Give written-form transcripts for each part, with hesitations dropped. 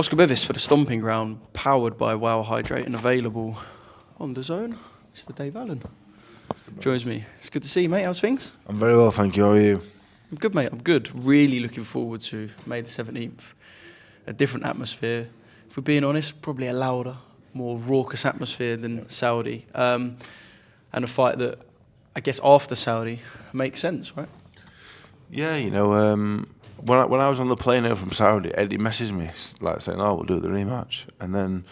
Oscar Bevis for the Stomping Ground, powered by Wow Hydrate and available on DAZN. Mr. Dave Allen joins me. It's good to see you, mate. How's things? I'm very well, thank you. How are you? I'm good, mate. I'm good. Really looking forward to May the 17th. A different atmosphere. If we're being honest, probably a louder, more raucous atmosphere than Saudi. And a fight that, I guess, after Saudi makes sense, right? Yeah, you know, when I was on the plane out from Saudi, Eddie messaged me like saying, "Oh, we'll do the rematch," and then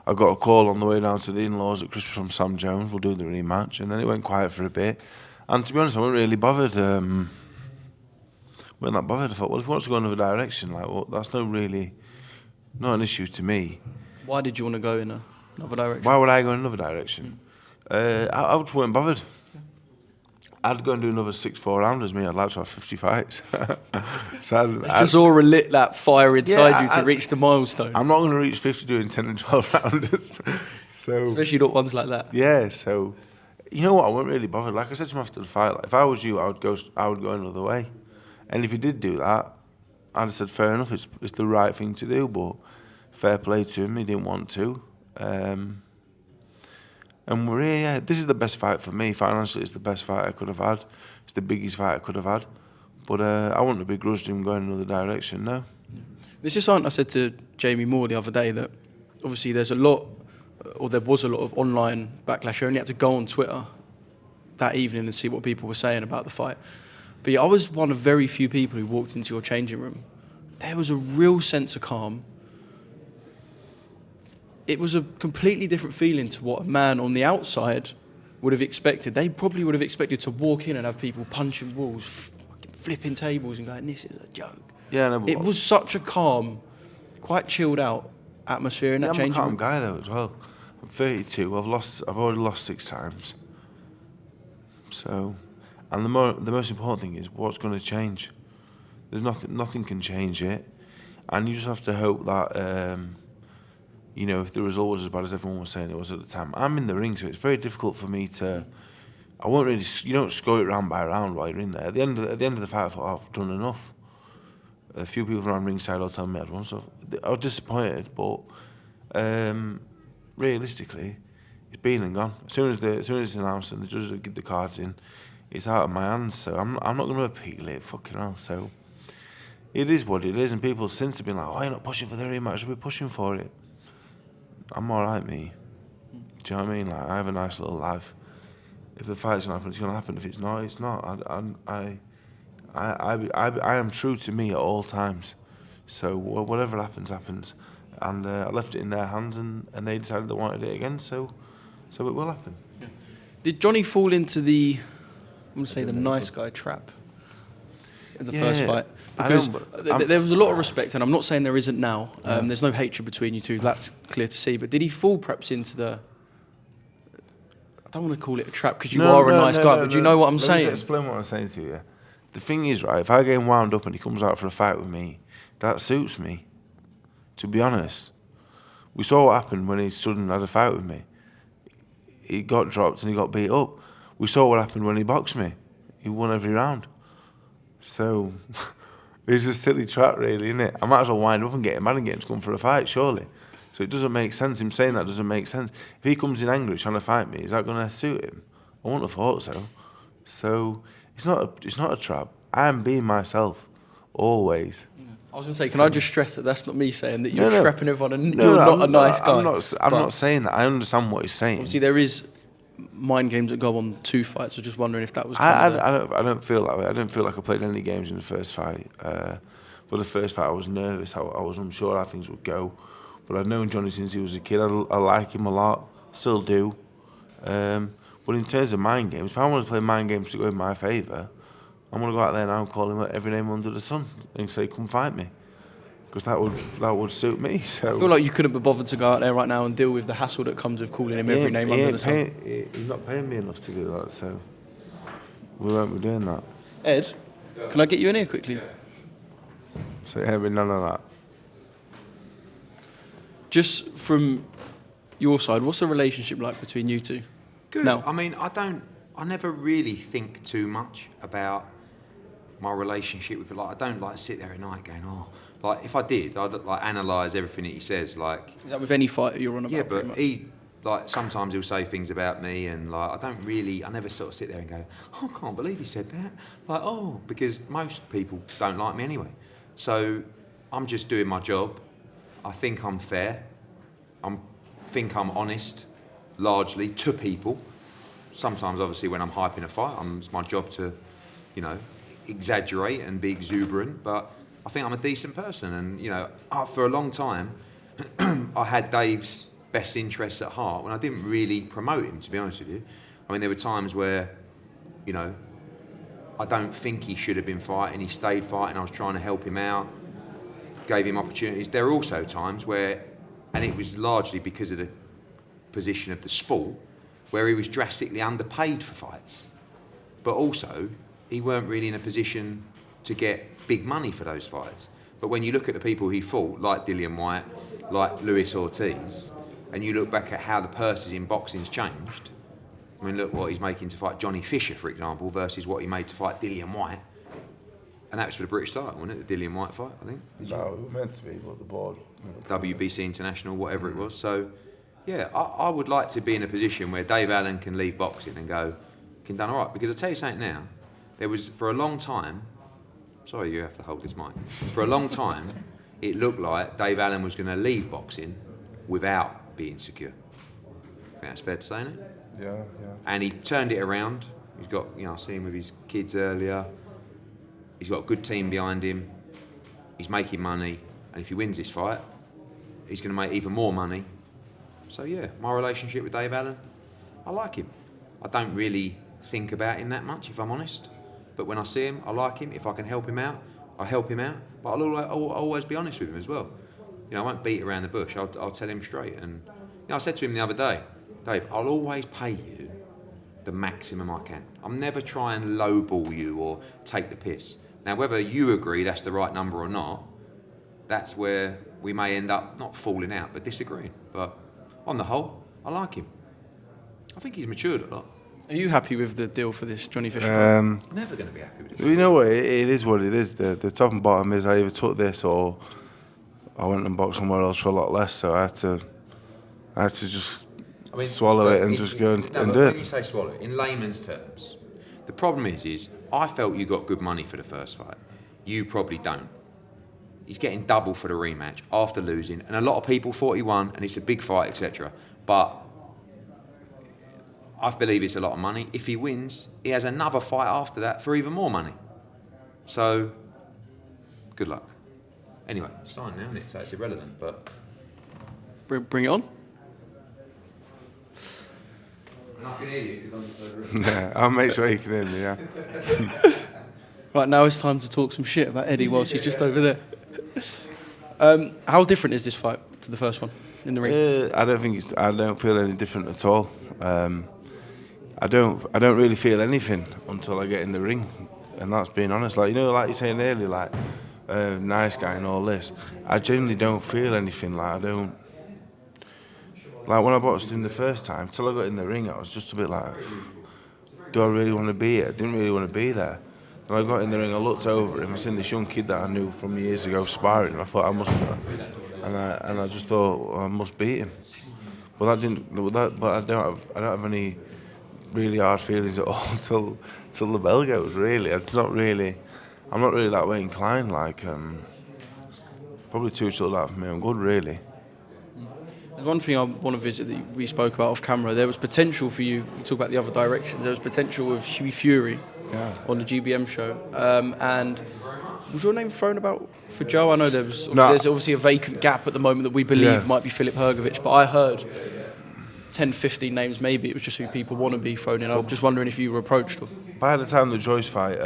I got a call on the way down to the in-laws at Christmas from Sam Jones. We'll do the rematch, and then it went quiet for a bit. And to be honest, I wasn't really bothered. Wasn't that bothered? I thought, well, if he wants to go another direction, like, well, that's not an issue to me. Why did you want to go in another direction? Why would I go in another direction? I just weren't bothered. I'd go and do another 6-4 rounders. I'd like to have 50 fights. So it's just all relit that fire inside you to reach the milestone. I'm not going to reach 50 doing 10 and 12 rounders. So especially not ones like that. Yeah, so you know what? I wasn't really bothered. Like I said to him after the fight, like, if I was you, I would go another way. And if he did do that, I'd have said fair enough. It's the right thing to do, but fair play to him. He didn't want to. And we're here, yeah. This is the best fight for me. Financially, it's the best fight I could have had. It's the biggest fight I could have had. But I wouldn't have begrudged him going another direction, no. This is something I said to Jamie Moore the other day, that obviously there was a lot of online backlash. You only had to go on Twitter that evening and see what people were saying about the fight. But yeah, I was one of very few people who walked into your changing room. There was a real sense of calm. It was a completely different feeling to what a man on the outside would have expected. They probably would have expected to walk in and have people punching walls, flipping tables and going, "This is a joke." Yeah, no, but it was such a calm, quite chilled out atmosphere in that changing room. I'm a calm guy though as well. I'm 32. I've already lost 6 times. So, and the most important thing is what's going to change. There's nothing can change it, and you just have to hope that. You know, if the result was as bad as everyone was saying it was at the time, I'm in the ring, so it's very difficult for me to. I won't really. You don't score it round by round while you're in there. At the end of the fight, I thought, oh, I've done enough. A few people around ringside will tell me I'd won, so I was disappointed. But realistically, it's been and gone. As soon as it's announced and the judges give the cards in, it's out of my hands. So I'm not going to appeal it. Fucking hell. So it is what it is, and people since have been like, "Oh, you're not pushing for the rematch. We're pushing for it." I'm alright, me. Do you know what I mean? Like, I have a nice little life. If the fight's gonna happen, it's gonna happen. If it's not, it's not. I am true to me at all times. So whatever happens, happens. And I left it in their hands, and they decided they wanted it again. So it will happen. Yeah. Did Johnny fall into the, I'm gonna say, the nice guy trap in the first fight? Because there was a lot of respect, and I'm not saying there isn't now. There's no hatred between you two, that's clear to see. But did he fall perhaps into the, I don't want to call it a trap because you are a nice guy, but do you know what I'm saying? Let me explain what I'm saying to you. The thing is, right, if I get him wound up and he comes out for a fight with me, that suits me, to be honest. We saw what happened when he stood and had a fight with me. He got dropped and he got beat up. We saw what happened when he boxed me. He won every round. So... It's a silly trap, really, isn't it? I might as well wind up and get him mad and get him to come for a fight, surely. So it doesn't make sense. Him saying that doesn't make sense. If he comes in angry trying to fight me, is that going to suit him? I wouldn't have thought so. So it's not a trap. I am being myself, always. Yeah. I was going to say, can I just stress that that's not me saying that you're trapping everyone and you're not a nice guy? I'm not saying that. I understand what he's saying. Obviously, there is mind games that go on 2 fights. So just wondering if that was. I don't feel that way. I didn't feel like I played any games in the first fight. For the first fight, I was nervous. I was unsure how things would go. But I've known Johnny since he was a kid. I like him a lot. Still do. But in terms of mind games, if I want to play mind games to go in my favour, I'm going to go out there now and call him every name under the sun and say, "Come fight me," because that would suit me. So I feel like you couldn't be bothered to go out there right now and deal with the hassle that comes with calling him every name under the sun. He's not paying me enough to do that, so we won't be doing that. Ed, can I get you in here quickly? So yeah, but none of that. Just from your side, what's the relationship like between you two? Good. Now, I mean, I never really think too much about my relationship with, like, I don't like sit there at night going, oh, like if I did, I'd like analyse everything that he says. Like, is that with any fighter you're on about? Yeah, but he, like, sometimes he'll say things about me, and like I never sort of sit there and go, oh, I can't believe he said that. Like, oh, because most people don't like me anyway. So I'm just doing my job. I think I'm fair. I think I'm honest, largely, to people. Sometimes, obviously, when I'm hyping a fight, it's my job to, you know, exaggerate and be exuberant, but I think I'm a decent person. And, you know, for a long time, I had Dave's best interests at heart when I didn't really promote him, to be honest with you. I mean, there were times where, you know, I don't think he should have been fighting. He stayed fighting. I was trying to help him out, gave him opportunities. There are also times where, and it was largely because of the position of the sport, where he was drastically underpaid for fights. But also, he weren't really in a position to get big money for those fights. But when you look at the people he fought, like Dillian Whyte, like Luis Ortiz, and you look back at how the purses in boxing's changed, I mean, look what he's making to fight Johnny Fisher, for example, versus what he made to fight Dillian Whyte. And that was for the British title, wasn't it? The Dillian Whyte fight, I think. No, it was meant to be, but the board. WBC International, whatever it was. So, yeah, I would like to be in a position where Dave Allen can leave boxing and go, can done all right. Because I'll tell you something now, there was, for a long time, sorry, you have to hold this mic. For a long time, it looked like Dave Allen was going to leave boxing without being secure. I think that's fair to say, isn't it? Yeah. And he turned it around. He's got, you know, I see him with his kids earlier. He's got a good team behind him. He's making money. And if he wins this fight, he's going to make even more money. So, yeah, my relationship with Dave Allen, I like him. I don't really think about him that much, if I'm honest. But when I see him, I like him. If I can help him out, I help him out. But I'll always be honest with him as well. You know, I won't beat around the bush. I'll tell him straight. And, you know, I said to him the other day, Dave, I'll always pay you the maximum I can. I'll never try and lowball you or take the piss. Now, whether you agree that's the right number or not, that's where we may end up not falling out, but disagreeing. But on the whole, I like him. I think he's matured a lot. Are you happy with the deal for this Johnny Fisher fight? Never going to be happy with this. You know what? It is what it is. The top and bottom is I either took this or I went and boxed somewhere else for a lot less. So I had to just swallow it and just go and do it. When you say swallow it, in layman's terms, the problem is I felt you got good money for the first fight. You probably don't. He's getting double for the rematch after losing, and a lot of people thought he won, and it's a big fight, etc. But I believe it's a lot of money. If he wins, he has another fight after that for even more money. So, good luck. Anyway, it's signed now, isn't it? So it's irrelevant, but... Bring it on. And I can hear you, because I'm just over it. Yeah, I'll make sure you can hear me, yeah. Right, now it's time to talk some shit about Eddie whilst he's just over there. How different is this fight to the first one in the ring? I don't feel any different at all. I don't really feel anything until I get in the ring, and that's being honest. Like, you know, like you're saying earlier, like nice guy and all this. I genuinely don't feel anything. Like when I boxed him the first time, till I got in the ring, I was just a bit like, do I really want to be here? I didn't really want to be there. Then I got in the ring, I looked over him, I seen this young kid that I knew from years ago sparring, and I thought I must, and I just thought, well, I must beat him. But I don't have any really hard feelings at all till the bell goes. Really, I'm not really that way inclined. Like, probably too chill out for me. I'm good, really. There's one thing I want to visit that we spoke about off camera. There was potential for you. We talk about the other directions. There was potential with Huey Fury on the GBM show. And was your name thrown about for Joe? I know there's obviously a vacant gap at the moment that we believe might be Filip Hrgovic, but I heard 10, 15 names maybe. It was just who people want to be thrown in. I'm just wondering if you were approached. Or... By the time the Joyce fight,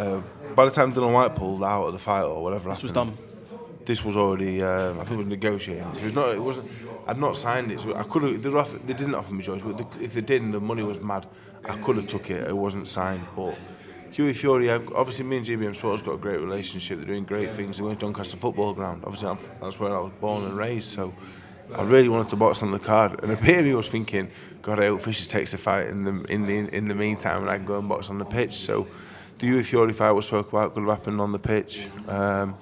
by the time Dylan White pulled out of the fight or whatever, this was done. This was already, I think it was negotiating. It wasn't. I'd not signed it, so I could have. They didn't offer me Joyce, but if they didn't, the money was mad. I could have took it. It wasn't signed, but Huey Fury. Obviously, me and GBM Sports got a great relationship. They're doing great things. They're going to Doncaster Football Ground. Obviously, that's where I was born and raised. So I really wanted to box on the card, and a bit of me was thinking, God, I hope Fisher takes the fight in the meantime, and I can go and box on the pitch. So the Huey Fury fight was spoke about could have happened on the pitch. And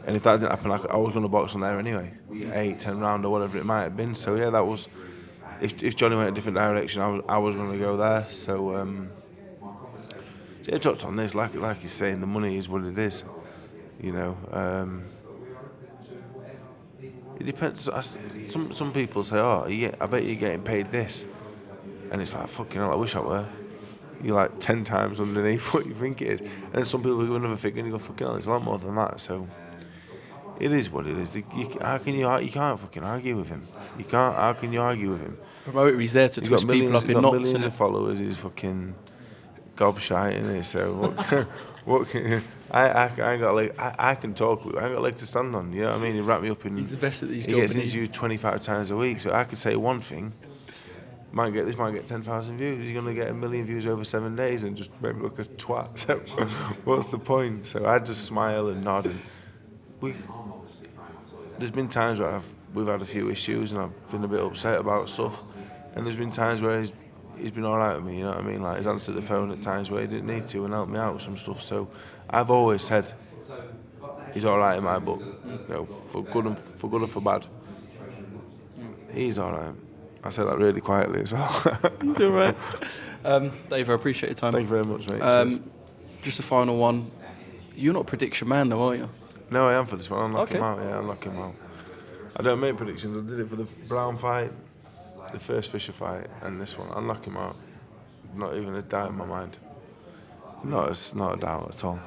if that didn't happen, I was going to box on there anyway, 8, 10 round or whatever it might have been. So yeah, that was. If Johnny went a different direction, I was going to go there. So yeah, dropped on this. Like he's saying, the money is what it is. You know, it depends. Some people say, "Oh, I bet you're getting paid this," and it's like, fucking hell, I wish I were. You're like 10 times underneath what you think it is. And then some people give another figure and you go, fucking hell, it's a lot more than that. So it is what it is. How can you fucking argue with him. You can't. How can you argue with him? Promoter, he's there to twist people up in knots. He's got millions of followers. He's fucking gobshite, isn't he? So what I ain't got like I can talk. I ain't got leg to stand on. You know what I mean? He wrap me up in. He's the best at these jobs. He gets interviewed 25 times a week. So I could say one thing. Might get 10,000 views. He's gonna get 1 million views over 7 days and just make me look a twat. So what's the point? So I just smile and nod. And there's been times where we've had a few issues and I've been a bit upset about stuff. And there's been times where he's been all right with me. You know what I mean? Like he's answered the phone at times where he didn't need to and helped me out with some stuff. So I've always said he's all right in my book. You know, for good or for bad. He's all right. I said that really quietly as well. He's all right. Dave, I appreciate your time. Thank you very much, mate. Just a final one. You're not a prediction man, though, are you? No, I am for this one. I'll knock him out. Yeah, I'll knock him out. I don't make predictions. I did it for the Brown fight, the first Fisher fight, and this one. I'll knock him out. Not even a doubt in my mind. No, it's not a doubt at all.